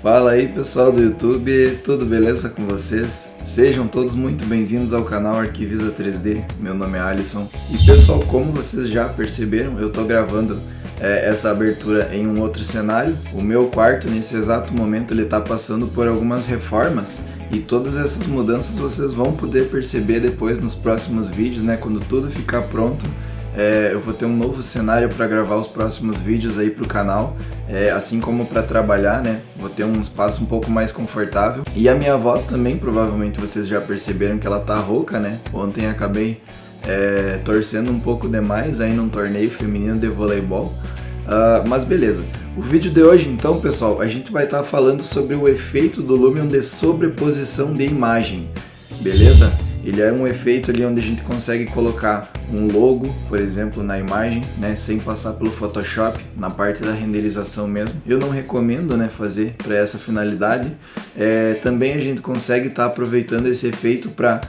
Fala aí pessoal do YouTube, tudo beleza com vocês? Sejam todos muito bem-vindos ao canal Arquivisa 3D, meu nome é Alisson. E pessoal, como vocês já perceberam, eu tô gravando essa abertura em um outro cenário. O meu quarto nesse exato momento ele tá passando por algumas reformas e todas essas mudanças vocês vão poder perceber depois nos próximos vídeos, né? Quando tudo ficar pronto. Eu vou ter um novo cenário para gravar os próximos vídeos aí pro canal, assim como para trabalhar, né? Vou ter um espaço um pouco mais confortável. E a minha voz também, provavelmente vocês já perceberam que ela tá rouca, né? Ontem acabei torcendo um pouco demais aí num torneio feminino de voleibol. Mas beleza. O vídeo de hoje então, pessoal, a gente vai estar falando sobre o efeito do Lumion de sobreposição de imagem, beleza? Ele é um efeito ali onde a gente consegue colocar um logo, por exemplo, na imagem, né, sem passar pelo Photoshop, na parte da renderização mesmo. Eu não recomendo, né, fazer para essa finalidade. Também a gente consegue estar aproveitando esse efeito para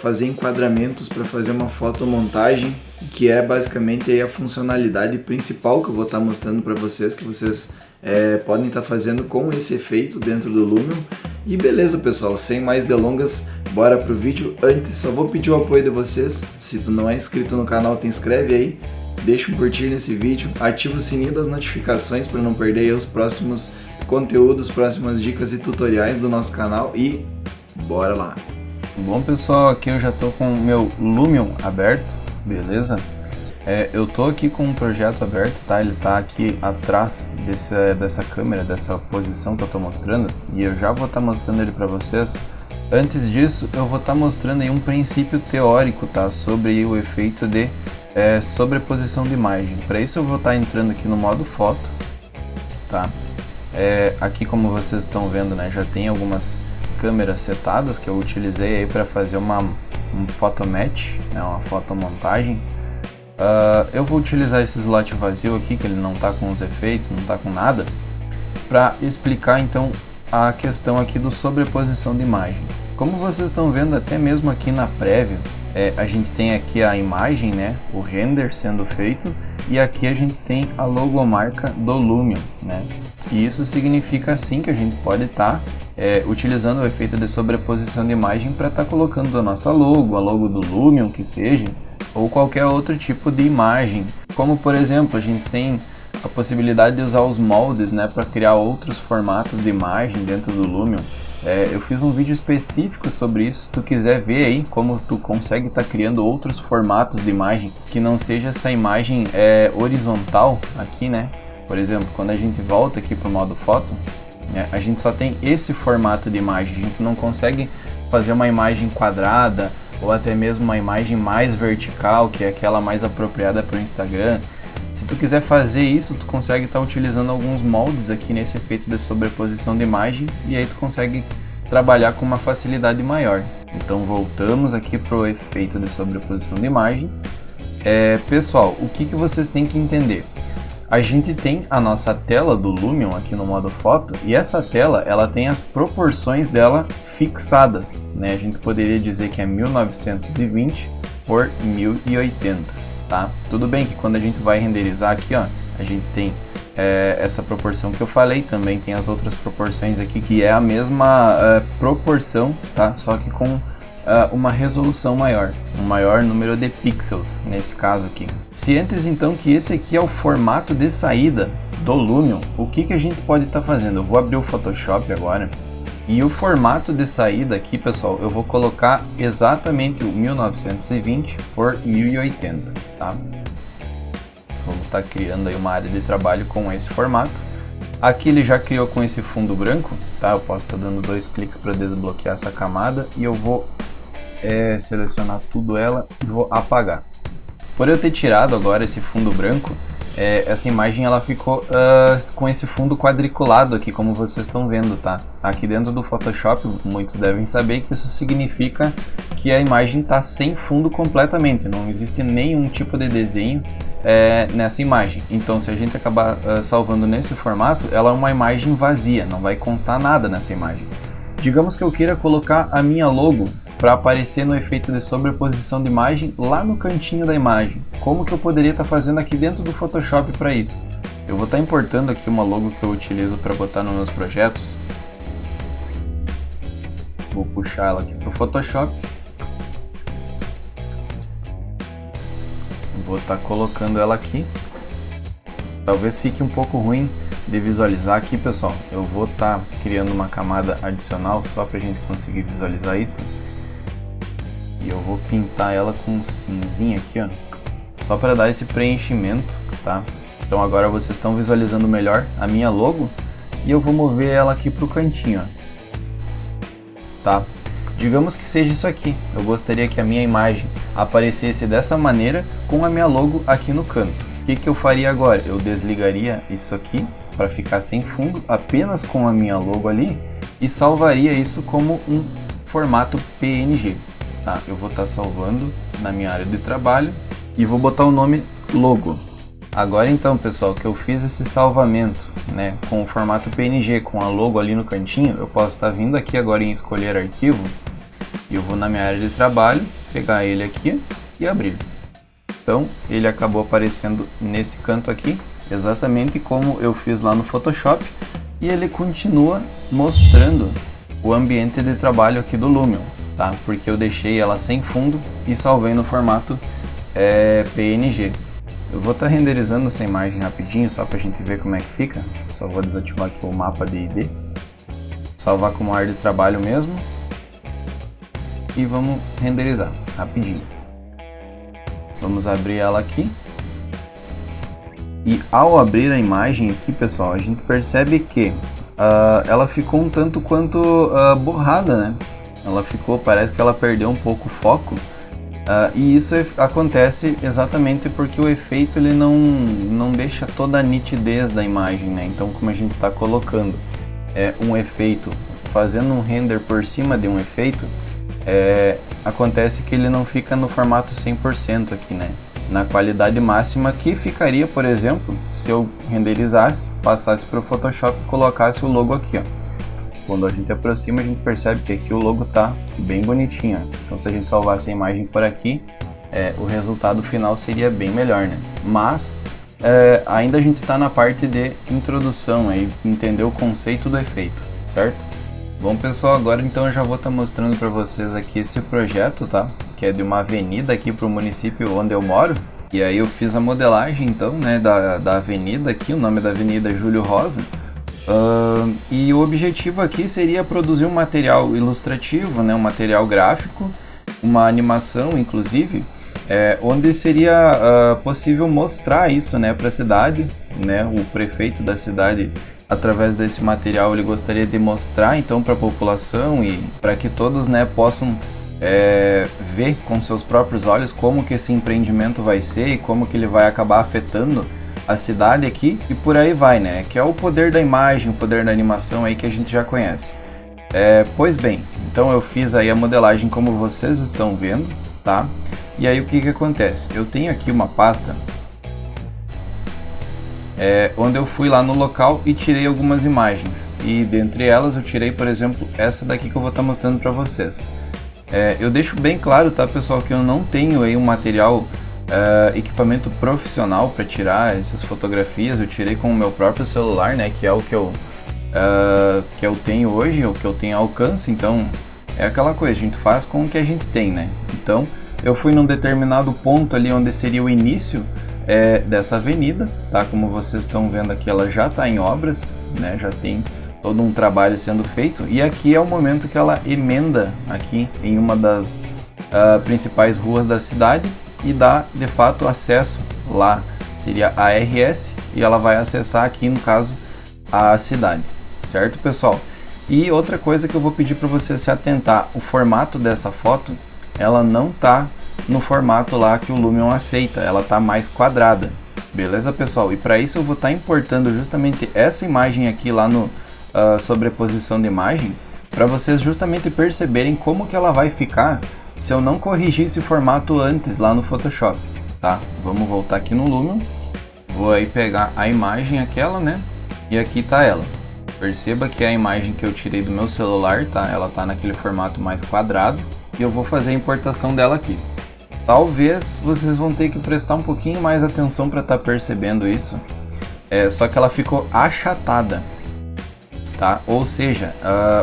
fazer enquadramentos, para fazer uma fotomontagem, que é basicamente aí a funcionalidade principal que eu vou estar mostrando para vocês, que vocês podem estar fazendo com esse efeito dentro do Lumion. E beleza, pessoal, sem mais delongas, bora pro vídeo. Antes, só vou pedir o apoio de vocês. Se tu não é inscrito no canal, te inscreve aí, deixa um curtir nesse vídeo, ativa o sininho das notificações para não perder aí os próximos conteúdos, próximas dicas e tutoriais do nosso canal e bora lá! Bom pessoal, aqui eu já tô com o meu Lumion aberto, beleza? Eu tô aqui com um projeto aberto, tá? Ele tá aqui atrás dessa câmera, dessa posição que eu tô mostrando, e eu já vou estar mostrando ele para vocês. Antes disso, eu vou estar mostrando aí um princípio teórico, tá? Sobre o efeito de sobreposição de imagem. Para isso eu vou estar entrando aqui no modo foto, tá? Aqui como vocês estão vendo, né? Já tem algumas câmeras setadas que eu utilizei aí para fazer um photomatch, né? Uma fotomontagem. Eu vou utilizar esse slot vazio aqui, que ele não está com os efeitos, não está com nada, para explicar então a questão aqui do sobreposição de imagem. Como vocês estão vendo, até mesmo aqui na prévia, a gente tem aqui a imagem, né, o render sendo feito, e aqui a gente tem a logomarca do Lumion, né? E isso significa assim que a gente pode estar utilizando o efeito de sobreposição de imagem para estar colocando a nossa logo, a logo do Lumion que seja, ou qualquer outro tipo de imagem, como por exemplo a gente tem a possibilidade de usar os moldes, né, para criar outros formatos de imagem dentro do Lumion. Eu fiz um vídeo específico sobre isso, se tu quiser ver aí como tu consegue estar criando outros formatos de imagem que não seja essa imagem horizontal aqui, né? Por exemplo, quando a gente volta aqui para o modo foto, né, a gente só tem esse formato de imagem, a gente não consegue fazer uma imagem quadrada ou até mesmo uma imagem mais vertical, que é aquela mais apropriada para o Instagram. Se tu quiser fazer isso, tu consegue estar utilizando alguns moldes aqui nesse efeito de sobreposição de imagem e aí tu consegue trabalhar com uma facilidade maior. Então voltamos aqui para o efeito de sobreposição de imagem. Pessoal, o que vocês têm que entender? A gente tem a nossa tela do Lumion aqui no modo foto e essa tela ela tem as proporções dela fixadas, né? A gente poderia dizer que é 1920 por 1080, tá? Tudo bem que quando a gente vai renderizar aqui, ó, a gente tem essa proporção que eu falei, também tem as outras proporções aqui que é a mesma proporção, tá? Só que com uma resolução maior, um maior número de pixels nesse caso aqui. Cientes então que esse aqui é o formato de saída do Lumion, o que a gente pode estar fazendo? Eu vou abrir o Photoshop agora e o formato de saída aqui, pessoal, eu vou colocar exatamente o 1920 por 1080, tá? Vamos estar criando aí uma área de trabalho com esse formato. Aqui ele já criou com esse fundo branco, tá? Eu posso estar dando 2 cliques para desbloquear essa camada e eu vou selecionar tudo ela e vou apagar. Por eu ter tirado agora esse fundo branco, essa imagem ela ficou com esse fundo quadriculado aqui, como vocês estão vendo, tá? Aqui dentro do Photoshop, muitos devem saber que isso significa que a imagem está sem fundo completamente, não existe nenhum tipo de desenho nessa imagem. Então se a gente acabar salvando nesse formato, ela é uma imagem vazia, não vai constar nada nessa imagem. Digamos que eu queira colocar a minha logo para aparecer no efeito de sobreposição de imagem lá no cantinho da imagem. Como que eu poderia estar fazendo aqui dentro do Photoshop para isso? Eu vou estar importando aqui uma logo que eu utilizo para botar nos meus projetos. Vou puxar ela aqui para o Photoshop. Vou estar colocando ela aqui. Talvez fique um pouco ruim de visualizar aqui, pessoal. Eu vou estar criando uma camada adicional só para a gente conseguir visualizar isso. E eu vou pintar ela com um cinzinha aqui, ó, só para dar esse preenchimento, tá? Então agora vocês estão visualizando melhor a minha logo e eu vou mover ela aqui para o cantinho, ó. Tá? Digamos que seja isso aqui. Eu gostaria que a minha imagem aparecesse dessa maneira com a minha logo aqui no canto. O que eu faria agora? Eu desligaria isso aqui para ficar sem fundo, apenas com a minha logo ali, e salvaria isso como um formato PNG. Tá? Eu vou estar salvando na minha área de trabalho e vou botar o nome logo. Agora então, pessoal, que eu fiz esse salvamento, né, com o formato PNG, com a logo ali no cantinho, eu posso estar vindo aqui agora em escolher arquivo e eu vou na minha área de trabalho, pegar ele aqui e abrir. Então ele acabou aparecendo nesse canto aqui, exatamente como eu fiz lá no Photoshop, e ele continua mostrando o ambiente de trabalho aqui do Lumion, tá? Porque eu deixei ela sem fundo e salvei no formato PNG. Eu vou estar renderizando essa imagem rapidinho, só para a gente ver como é que fica. Só vou desativar aqui o mapa de ID, salvar como área de trabalho mesmo, e vamos renderizar rapidinho. Vamos abrir ela aqui. E ao abrir a imagem aqui, pessoal, a gente percebe que ela ficou um tanto quanto borrada, né? Ela ficou, parece que ela perdeu um pouco o foco. E isso acontece exatamente porque o efeito ele não deixa toda a nitidez da imagem, né? Então, como a gente está colocando um efeito, fazendo um render por cima de um efeito, acontece que ele não fica no formato 100% aqui, né? Na qualidade máxima que ficaria, por exemplo, se eu renderizasse, passasse para o Photoshop e colocasse o logo aqui, ó. Quando a gente aproxima, a gente percebe que aqui o logo tá bem bonitinho, ó. Então se a gente salvasse a imagem por aqui, o resultado final seria bem melhor, né? Mas ainda a gente está na parte de introdução, aí, entender o conceito do efeito, certo? Bom, pessoal, agora então eu já vou estar mostrando para vocês aqui esse projeto, tá? Que é de uma avenida aqui para o município onde eu moro. E aí eu fiz a modelagem então, né, da avenida aqui, o nome da avenida é Júlio Rosa. E o objetivo aqui seria produzir um material ilustrativo, né, um material gráfico, uma animação inclusive, onde seria possível mostrar isso, né, para a cidade, né, o prefeito da cidade, através desse material ele gostaria de mostrar então para a população e para que todos, né, possam ver com seus próprios olhos como que esse empreendimento vai ser e como que ele vai acabar afetando a cidade aqui e por aí vai, né? Que é o poder da imagem, o poder da animação aí que a gente já conhece. Pois bem, então eu fiz aí a modelagem como vocês estão vendo, tá? E aí o que acontece? Eu tenho aqui uma pasta onde eu fui lá no local e tirei algumas imagens. E dentre elas eu tirei, por exemplo, essa daqui que eu vou estar mostrando para vocês. Eu deixo bem claro, tá, pessoal, que eu não tenho aí um material, equipamento profissional para tirar essas fotografias. Eu tirei com o meu próprio celular, né, que é o que eu tenho hoje, o que eu tenho alcance. Então é aquela coisa, a gente faz com o que a gente tem, né? Então eu fui num determinado ponto ali onde seria o início dessa avenida, tá? Como vocês estão vendo aqui, ela já está em obras, né? Já tem todo um trabalho sendo feito, e aqui é o momento que ela emenda aqui em uma das principais ruas da cidade e dá de fato acesso lá, seria a RS, e ela vai acessar aqui no caso a cidade, certo, pessoal? E outra coisa que eu vou pedir para você se atentar, o formato dessa foto, ela não tá no formato lá que o Lumion aceita, ela tá mais quadrada, beleza, pessoal? E para isso eu vou estar importando justamente essa imagem aqui lá no sobreposição de imagem, para vocês justamente perceberem como que ela vai ficar se eu não corrigir esse formato antes lá no Photoshop, tá? Vamos voltar aqui no Lumion, vou aí pegar a imagem aquela, né? E aqui tá ela. Perceba que é a imagem que eu tirei do meu celular, tá? Ela tá naquele formato mais quadrado e eu vou fazer a importação dela aqui. Talvez vocês vão ter que prestar um pouquinho mais atenção para estar percebendo isso. só que ela ficou achatada, tá? Ou seja,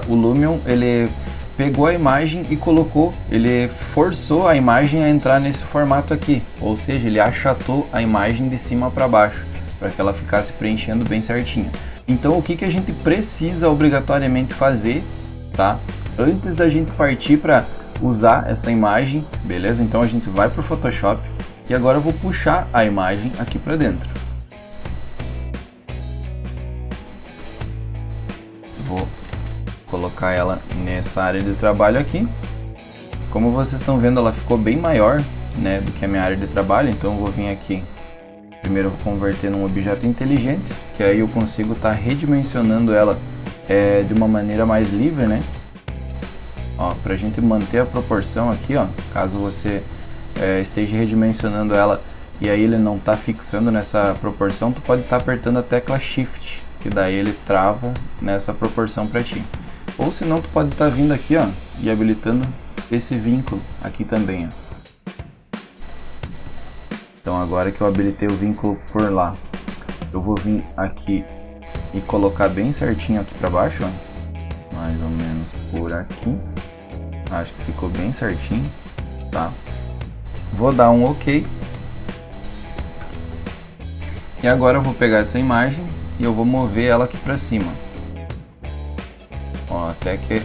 o Lumion ele pegou a imagem e colocou, ele forçou a imagem a entrar nesse formato aqui, ou seja, ele achatou a imagem de cima para baixo, para que ela ficasse preenchendo bem certinho. Então o que a gente precisa obrigatoriamente fazer, tá? Antes da gente partir para usar essa imagem, beleza? Então a gente vai para o Photoshop e agora eu vou puxar a imagem aqui para dentro. Vou colocar ela nessa área de trabalho aqui. Como vocês estão vendo, ela ficou bem maior, né, do que a minha área de trabalho. Então eu vou vir aqui, primeiro eu vou converter num objeto inteligente, que aí eu consigo estar redimensionando ela de uma maneira mais livre, né? Ó, pra gente manter a proporção aqui, ó, caso você esteja redimensionando ela e aí ele não tá fixando nessa proporção, tu pode estar apertando a tecla Shift, que daí ele trava nessa proporção para ti. Ou se não, tu pode estar vindo aqui, ó, e habilitando esse vínculo aqui também, ó. Então agora que eu habilitei o vínculo por lá, eu vou vir aqui e colocar bem certinho aqui para baixo, ó, mais ou menos por aqui. Acho que ficou bem certinho, tá? Vou dar um OK. E agora eu vou pegar essa imagem e eu vou mover ela aqui para cima. Ó, até que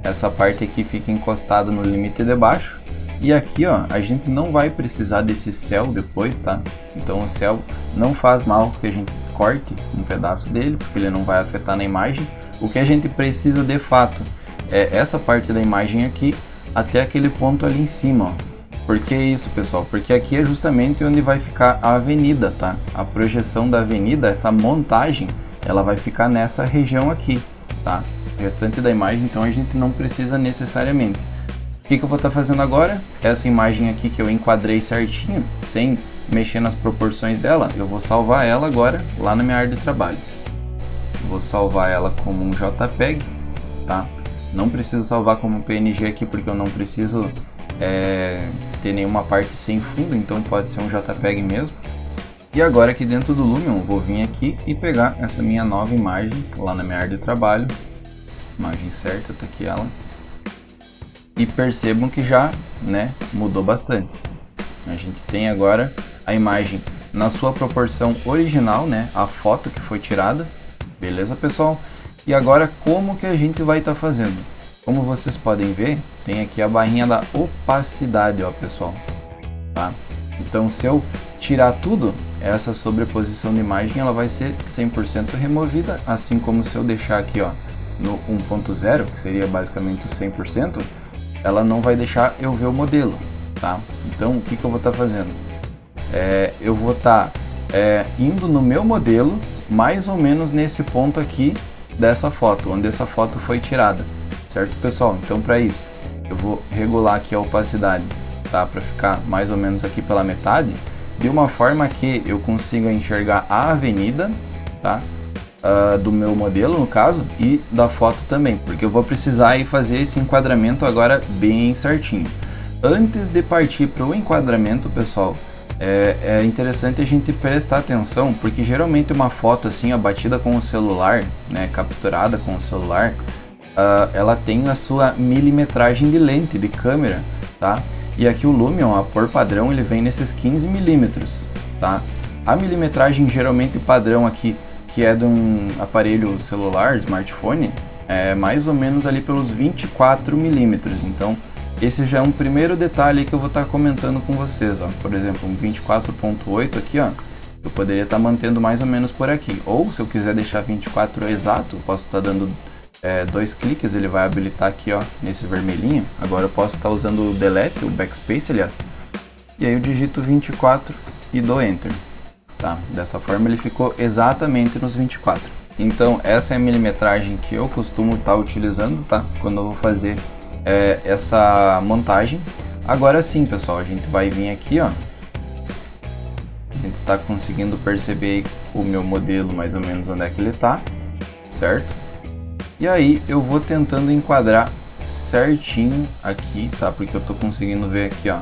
essa parte aqui fique encostada no limite de baixo. E aqui, ó, a gente não vai precisar desse céu depois, tá? Então o céu não faz mal que a gente corte um pedaço dele, porque ele não vai afetar na imagem. O que a gente precisa de fato é essa parte da imagem aqui até aquele ponto ali em cima, ó. Por que isso, pessoal? Porque aqui é justamente onde vai ficar a avenida, tá? A projeção da avenida, essa montagem, ela vai ficar nessa região aqui, tá? O restante da imagem, então, a gente não precisa necessariamente. O que eu vou estar fazendo agora? Essa imagem aqui que eu enquadrei certinho, sem mexer nas proporções dela, eu vou salvar ela agora lá na minha área de trabalho. Vou salvar ela como um JPEG, tá? Não preciso salvar como PNG aqui porque eu não preciso ter nenhuma parte sem fundo, então pode ser um JPEG mesmo. E agora aqui dentro do Lumion eu vou vir aqui e pegar essa minha nova imagem lá na minha área de trabalho. Imagem certa, tá aqui ela. E percebam que já, né, mudou bastante. A gente tem agora a imagem na sua proporção original, né, a foto que foi tirada. Beleza, pessoal? E agora como que a gente vai estar fazendo? Como vocês podem ver, tem aqui a barrinha da opacidade, ó, pessoal. Tá? Então se eu tirar tudo, essa sobreposição de imagem ela vai ser 100% removida, assim como se eu deixar aqui, ó, no 1.0, que seria basicamente o 100%, ela não vai deixar eu ver o modelo, tá? Então o que eu vou estar fazendo? Eu vou estar indo no meu modelo, mais ou menos nesse ponto aqui dessa foto, onde essa foto foi tirada, certo, pessoal? Então para isso, eu vou regular aqui a opacidade, tá? Para ficar mais ou menos aqui pela metade, de uma forma que eu consiga enxergar a avenida, tá? Do meu modelo, no caso, e da foto também, porque eu vou precisar aí fazer esse enquadramento agora bem certinho. Antes de partir para o enquadramento, pessoal, é interessante a gente prestar atenção, porque geralmente uma foto assim, batida com o celular, né, capturada com o celular, ela tem a sua milimetragem de lente, de câmera, tá? E aqui o Lumion, por padrão, ele vem nesses 15 milímetros, tá? A milimetragem geralmente padrão aqui, que é de um aparelho celular, smartphone, é mais ou menos ali pelos 24 milímetros. Então, esse já é um primeiro detalhe que eu vou estar comentando com vocês, ó. Por exemplo, um 24.8 aqui, ó, eu poderia estar mantendo mais ou menos por aqui. Ou, se eu quiser deixar 24 exato, eu posso estar dando 2 cliques, ele vai habilitar aqui, ó, nesse vermelhinho. Agora eu posso estar usando o Delete, o Backspace, aliás. E aí eu digito 24 e dou Enter. Tá? Dessa forma ele ficou exatamente nos 24. Então essa é a milimetragem que eu costumo estar utilizando, tá? Quando eu vou fazer essa montagem. Agora sim, pessoal, a gente vai vir aqui, ó. A gente está conseguindo perceber o meu modelo mais ou menos onde é que ele tá, certo? E aí eu vou tentando enquadrar certinho aqui, tá? Porque eu tô conseguindo ver aqui, ó,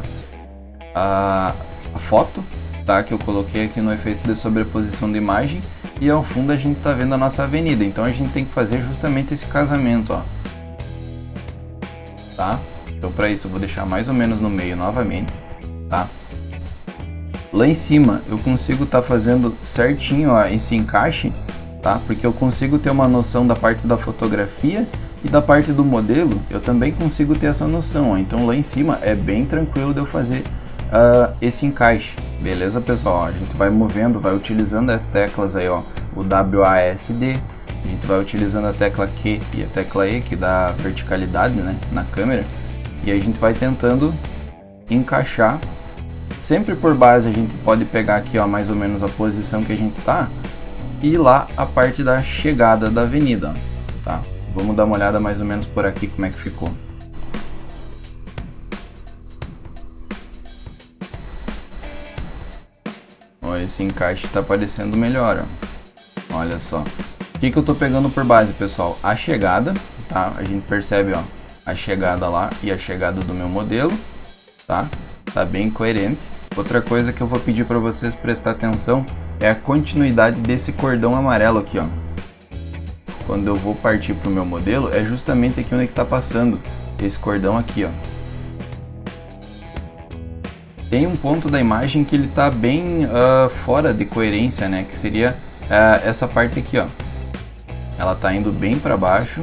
a foto. tá? Que eu coloquei aqui no efeito de sobreposição de imagem, e ao fundo a gente tá vendo a nossa avenida. Então a gente tem que fazer justamente esse casamento, ó, tá? Então para isso eu vou deixar mais ou menos no meio novamente, tá? Lá em cima eu consigo estar fazendo certinho, ó, esse encaixe, tá? Porque eu consigo ter uma noção da parte da fotografia e da parte do modelo, eu também consigo ter essa noção, ó. Então lá em cima é bem tranquilo de eu fazer esse encaixe, beleza, pessoal? A gente vai movendo, vai utilizando as teclas aí, ó, o WASD, a gente vai utilizando a tecla Q e a tecla E, que dá verticalidade, né, na câmera, e a gente vai tentando encaixar. Sempre por base a gente pode pegar aqui, ó, mais ou menos a posição que a gente tá, e lá a parte da chegada da avenida, ó, tá? Vamos dar uma olhada mais ou menos por aqui como é que ficou. Ó, esse encaixe tá parecendo melhor, ó. Olha só. O que eu tô pegando por base, pessoal? A chegada, tá? A gente percebe, ó, a chegada lá e a chegada do meu modelo, tá? Tá bem coerente. Outra coisa que eu vou pedir para vocês prestar atenção é a continuidade desse cordão amarelo aqui, ó. Quando eu vou partir para o meu modelo, é justamente aqui onde está passando esse cordão aqui, ó. Tem um ponto da imagem que ele está bem fora de coerência, né? Que seria essa parte aqui, ó. Ela está indo bem para baixo,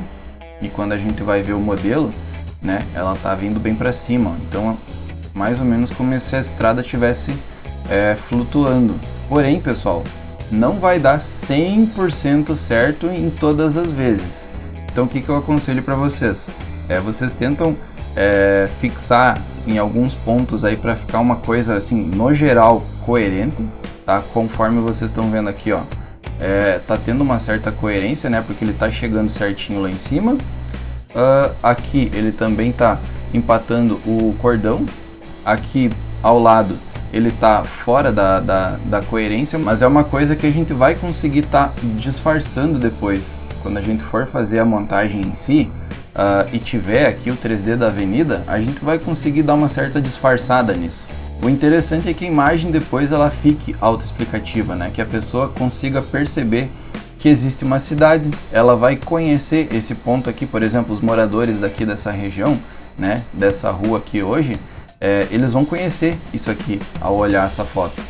e quando a gente vai ver o modelo, né? Ela está vindo bem para cima, ó. Então, mais ou menos como se a estrada estivesse flutuando. Porém, pessoal, não vai dar 100% certo em todas as vezes. Então o que eu aconselho para vocês? Vocês tentam fixar em alguns pontos aí para ficar uma coisa assim, no geral, coerente, tá? Conforme vocês estão vendo aqui, ó, tá tendo uma certa coerência, né? Porque ele tá chegando certinho lá em cima. Aqui ele também tá empatando o cordão. Aqui ao lado ele tá fora da coerência, mas é uma coisa que a gente vai conseguir tá disfarçando depois. Quando a gente for fazer a montagem em si, e tiver aqui o 3D da avenida, a gente vai conseguir dar uma certa disfarçada nisso. O interessante é que a imagem depois ela fique autoexplicativa, né? Que a pessoa consiga perceber que existe uma cidade, ela vai conhecer esse ponto aqui, por exemplo, os moradores daqui dessa região, né? Dessa rua aqui hoje, eles vão conhecer isso aqui ao olhar essa foto.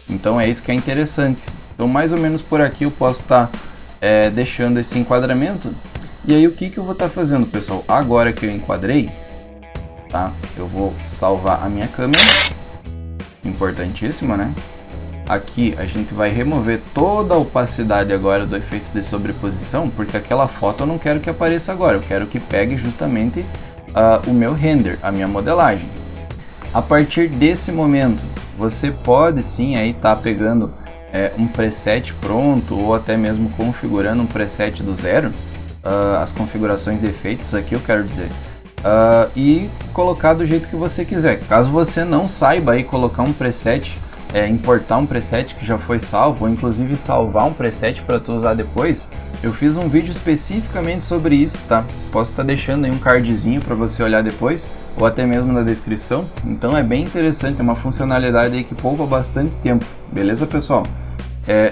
Então é isso que é interessante. Então mais ou menos por aqui eu posso estar deixando esse enquadramento. E aí o que eu vou estar fazendo, pessoal? Agora que eu enquadrei, tá? Eu vou salvar a minha câmera. Importantíssimo, né? Aqui a gente vai remover toda a opacidade agora do efeito de sobreposição, porque aquela foto eu não quero que apareça agora. Eu quero que pegue justamente o meu render, a minha modelagem. A partir desse momento, você pode sim aí tá pegando um preset pronto, ou até mesmo configurando um preset do zero, as configurações de efeitos aqui eu quero dizer, e colocar do jeito que você quiser. Caso você não saiba aí colocar um preset, importar um preset que já foi salvo, ou inclusive salvar um preset para tu usar depois, eu fiz um vídeo especificamente sobre isso, tá? Posso estar deixando aí um cardzinho para você olhar depois, ou até mesmo na descrição. Então é bem interessante, é uma funcionalidade aí que poupa bastante tempo, beleza, pessoal?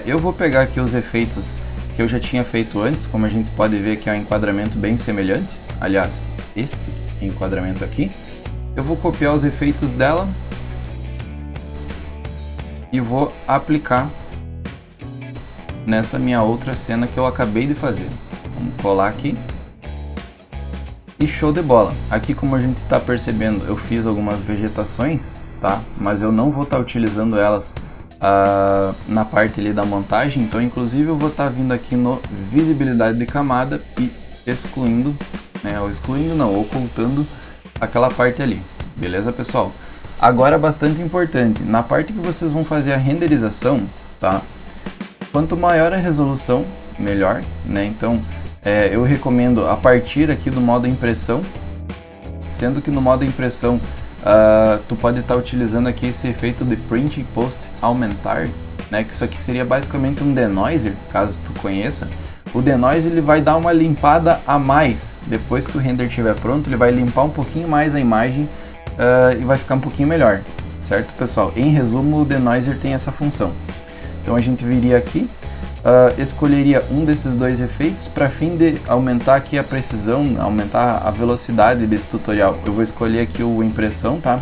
Eu vou pegar aqui os efeitos que eu já tinha feito antes. Como a gente pode ver que é um enquadramento bem semelhante, aliás, este enquadramento aqui. Eu vou copiar os efeitos dela e vou aplicar nessa minha outra cena que eu acabei de fazer. Vamos colar aqui. E show de bola. Aqui, como a gente está percebendo, eu fiz algumas vegetações, tá? Mas eu não vou estar utilizando elas na parte ali da montagem. Então, inclusive, eu vou estar vindo aqui no visibilidade de camada e excluindo, né? Ou excluindo não, ocultando aquela parte ali. Beleza, pessoal? Agora, bastante importante, na parte que vocês vão fazer a renderização, tá? Quanto maior a resolução, melhor, né? Então, eu recomendo a partir aqui do modo impressão, sendo que no modo impressão tu pode estar utilizando aqui esse efeito de print post aumentar, né? Que isso aqui seria basicamente um denoiser, caso tu conheça. O denoiser ele vai dar uma limpada a mais, depois que o render estiver pronto, ele vai limpar um pouquinho mais a imagem e vai ficar um pouquinho melhor. certo, pessoal? Em resumo, o denoiser tem essa função. Então a gente viria aqui, escolheria um desses dois efeitos para fim de aumentar aqui a precisão, aumentar a velocidade desse tutorial. Eu vou escolher aqui o impressão, tá?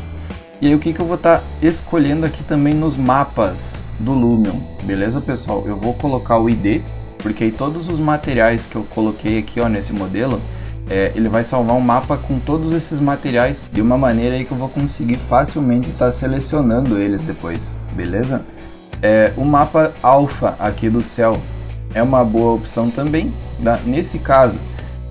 E aí o que eu vou estar escolhendo aqui também nos mapas do Lumion, beleza, pessoal? Eu vou colocar o ID, porque aí todos os materiais que eu coloquei aqui, ó, nesse modelo, ele vai salvar um mapa com todos esses materiais de uma maneira aí que eu vou conseguir facilmente estar selecionando eles depois, beleza? O mapa alfa aqui do céu é uma boa opção também, tá? Nesse caso,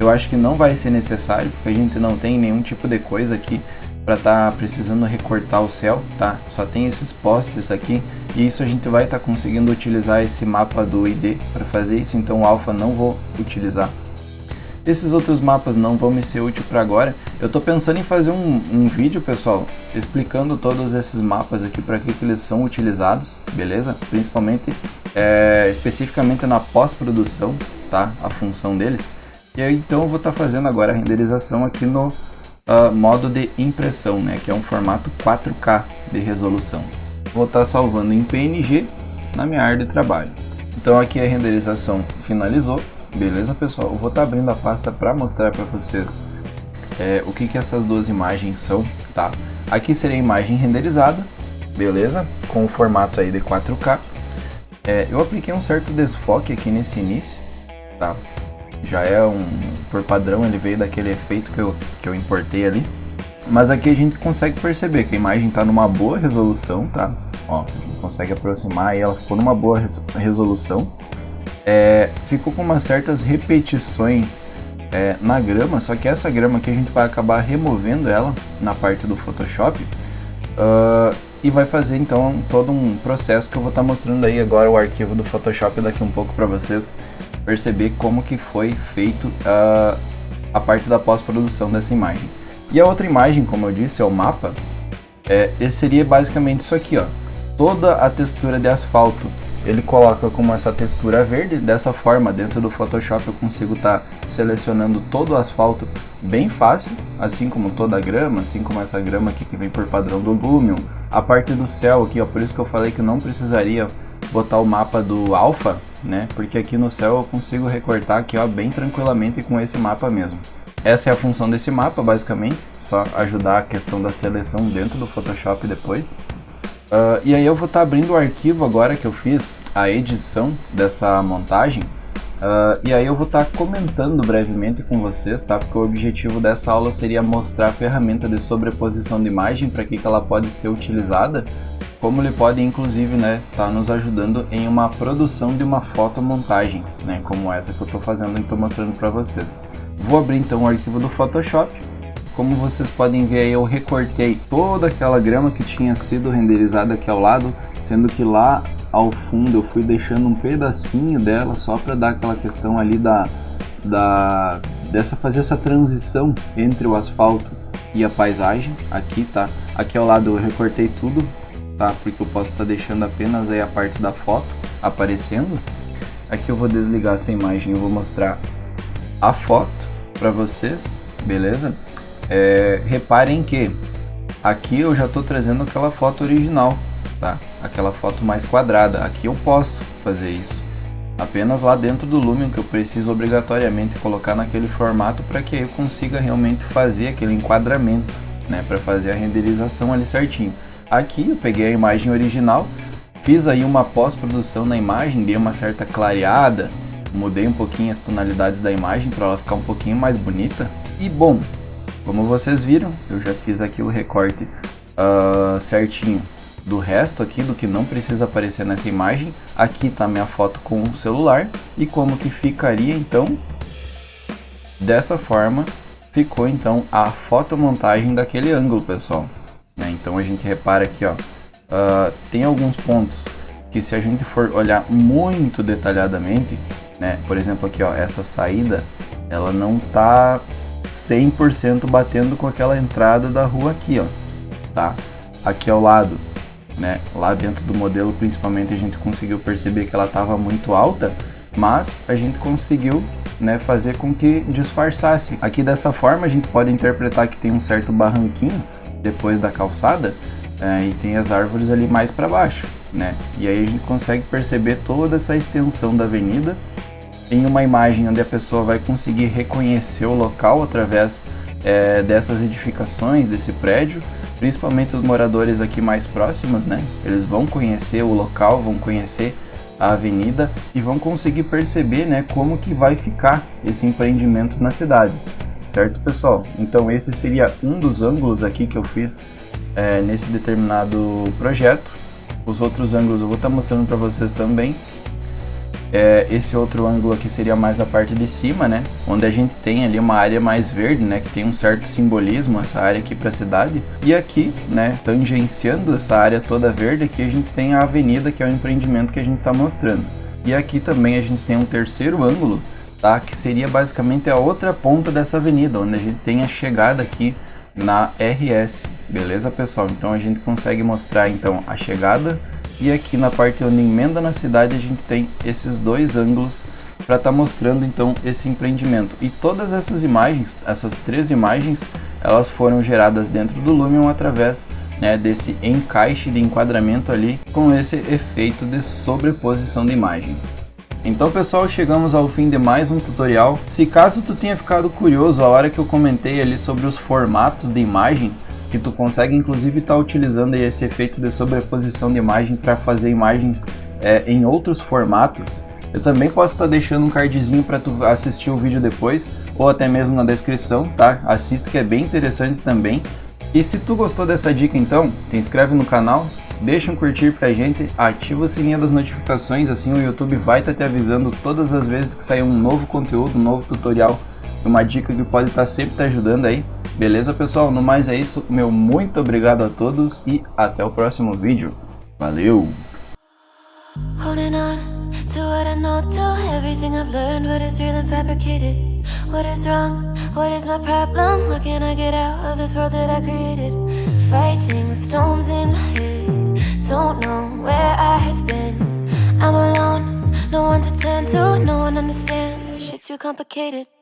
eu acho que não vai ser necessário, porque a gente não tem nenhum tipo de coisa aqui para estar precisando recortar o céu, tá? Só tem esses postes aqui, e isso a gente vai estar conseguindo utilizar esse mapa do ID para fazer isso, então o alfa não vou utilizar. Esses outros mapas não vão me ser úteis para agora. Eu tô pensando em fazer um vídeo, pessoal, explicando todos esses mapas aqui para que eles são utilizados, beleza? Principalmente, especificamente na pós-produção, tá? A função deles. E aí, então eu vou estar fazendo agora a renderização aqui no modo de impressão, né? Que é um formato 4K de resolução. Vou estar salvando em PNG na minha área de trabalho. Então aqui a renderização finalizou. Beleza, pessoal? Eu vou estar abrindo a pasta para mostrar para vocês o que essas duas imagens são, tá? Aqui seria a imagem renderizada, beleza? Com o formato aí de 4K. Eu apliquei um certo desfoque aqui nesse início, tá? Já por padrão, ele veio daquele efeito que eu importei ali. Mas aqui a gente consegue perceber que a imagem está numa boa resolução, tá? Ó, a gente consegue aproximar e ela ficou numa boa resolução. Ficou com umas certas repetições na grama, só que essa grama aqui a gente vai acabar removendo ela na parte do Photoshop e vai fazer então todo um processo que eu vou estar mostrando aí agora o arquivo do Photoshop daqui um pouco para vocês perceber como que foi feito a parte da pós-produção dessa imagem. E a outra imagem, como eu disse, é o mapa, ele seria basicamente isso aqui, ó, toda a textura de asfalto. Ele coloca como essa textura verde, dessa forma dentro do Photoshop eu consigo estar selecionando todo o asfalto bem fácil, assim como toda a grama, assim como essa grama aqui que vem por padrão do Lumion. A parte do céu aqui, ó, por isso que eu falei que não precisaria botar o mapa do alfa, né? Porque aqui no céu eu consigo recortar aqui, ó, bem tranquilamente com esse mapa mesmo. Essa é a função desse mapa, basicamente, só ajudar a questão da seleção dentro do Photoshop depois. E aí eu vou estar abrindo o arquivo agora que eu fiz a edição dessa montagem, e aí eu vou estar comentando brevemente com vocês, tá? Porque o objetivo dessa aula seria mostrar a ferramenta de sobreposição de imagem, para que ela pode ser utilizada, como ele pode inclusive, né, tá nos ajudando em uma produção de uma fotomontagem, né, como essa que eu estou fazendo e estou mostrando para vocês. Vou abrir então o arquivo do Photoshop. Como vocês podem ver aí, eu recortei toda aquela grama que tinha sido renderizada aqui ao lado, sendo que lá ao fundo eu fui deixando um pedacinho dela só para dar aquela questão ali fazer essa transição entre o asfalto e a paisagem. Aqui, tá? Aqui ao lado eu recortei tudo, tá? Porque eu posso estar deixando apenas aí a parte da foto aparecendo. Aqui eu vou desligar essa imagem, eu vou mostrar a foto para vocês, beleza? Reparem que aqui eu já estou trazendo aquela foto original, tá? Aquela foto mais quadrada. Aqui eu posso fazer isso apenas lá dentro do Lumion, que eu preciso obrigatoriamente colocar naquele formato para que eu consiga realmente fazer aquele enquadramento, né? Para fazer a renderização ali certinho. Aqui eu peguei a imagem original, fiz aí uma pós-produção na imagem, dei uma certa clareada, mudei um pouquinho as tonalidades da imagem para ela ficar um pouquinho mais bonita. E bom, como vocês viram, eu já fiz aqui o recorte certinho do resto aqui, do que não precisa aparecer nessa imagem. Aqui tá minha foto com o celular. E como que ficaria então? Dessa forma, ficou então a fotomontagem daquele ângulo, pessoal. Então a gente repara aqui, ó, tem alguns pontos que se a gente for olhar muito detalhadamente, né, por exemplo aqui, ó, essa saída, ela não tá 100% batendo com aquela entrada da rua aqui, ó, tá? Aqui ao lado, né, lá dentro do modelo principalmente a gente conseguiu perceber que ela estava muito alta, mas a gente conseguiu, né, fazer com que disfarçasse. Aqui dessa forma a gente pode interpretar que tem um certo barranquinho depois da calçada, e tem as árvores ali mais para baixo, né? E aí a gente consegue perceber toda essa extensão da avenida em uma imagem onde a pessoa vai conseguir reconhecer o local através dessas edificações, desse prédio, principalmente os moradores aqui mais próximos, né? Eles vão conhecer o local, vão conhecer a avenida e vão conseguir perceber, né, como que vai ficar esse empreendimento na cidade, certo, pessoal? Então esse seria um dos ângulos aqui que eu fiz nesse determinado projeto. Os outros ângulos eu vou estar mostrando para vocês também. Esse outro ângulo aqui seria mais da parte de cima, né, onde a gente tem ali uma área mais verde, né, que tem um certo simbolismo essa área aqui para a cidade. E aqui, né, tangenciando essa área toda verde, aqui a gente tem a avenida, que é o empreendimento que a gente está mostrando. E aqui também a gente tem um terceiro ângulo, tá, que seria basicamente a outra ponta dessa avenida, onde a gente tem a chegada aqui na RS, beleza, pessoal? Então a gente consegue mostrar então a chegada. E aqui na parte onde emenda na cidade a gente tem esses dois ângulos para estar mostrando então esse empreendimento. E todas essas imagens, essas 3 imagens, elas foram geradas dentro do Lumion através, né, desse encaixe de enquadramento ali com esse efeito de sobreposição de imagem. Então pessoal, chegamos ao fim de mais um tutorial. Se caso tu tenha ficado curioso a hora que eu comentei ali sobre os formatos de imagem, que tu consegue inclusive estar utilizando esse efeito de sobreposição de imagem para fazer imagens em outros formatos, eu também posso estar deixando um cardzinho para tu assistir o vídeo depois, ou até mesmo na descrição, tá? Assista, que é bem interessante também. E se tu gostou dessa dica, então, te inscreve no canal, deixa um curtir pra gente, ativa o sininho das notificações, assim o YouTube vai estar te avisando todas as vezes que sair um novo conteúdo, um novo tutorial, uma dica que pode estar sempre te ajudando aí. Beleza, pessoal? No mais é isso, meu muito obrigado a todos e até o próximo vídeo. Valeu! Holding on to what I know, to everything I've learned, what is real and fabricated, what is wrong, what is my problem, what can I get out of this world that I created, fighting the storms in my head, don't know where I have been, I'm alone, no one to turn to, no one understands, shit's too complicated.